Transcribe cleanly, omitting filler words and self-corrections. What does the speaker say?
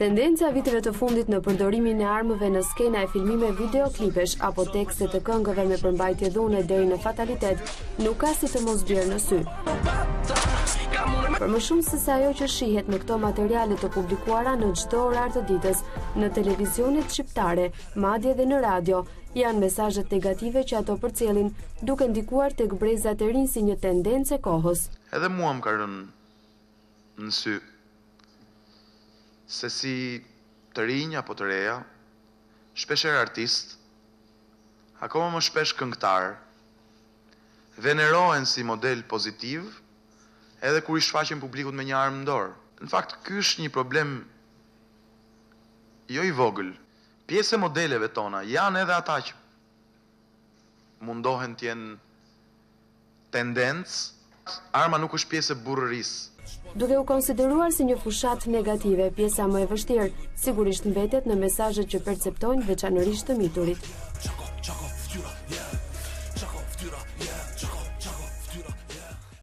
Tendenca viteve të fundit në përdorimin e armëve në skena e filmime videoklipesh apo tekste të këngëve me përmbajtje dhune deri në fatalitet nuk ka si të mos bjerë në sy. Për më shumë se sa ajo që shihet në këto materiale të publikuara në çdo orar të ditës, në televizionet shqiptare, madje edhe në radio, janë mesazhet negative që ato përcjellin, duke ndikuar tek brezat e rinj si një tendencë e kohës. Edhe mua më ka rënë në sy se si të rinj apo të reja, shpesher artist, akoma më shpesh këngëtar, venerohen si model pozitiv, edhe kur i shfaqen publikut me një armë në dorë. Në fakt, ky është një problem jo i vogël. Pjesë e modeleve tona janë edhe ata që mundohen të jenë tendencë, arma nuk është pjesë e burrërisë. Duke u konsideruar si një fushat negative, pjesa më e vështirë sigurisht mbetet në mesazhet që perceptojnë veçanërisht të miturit.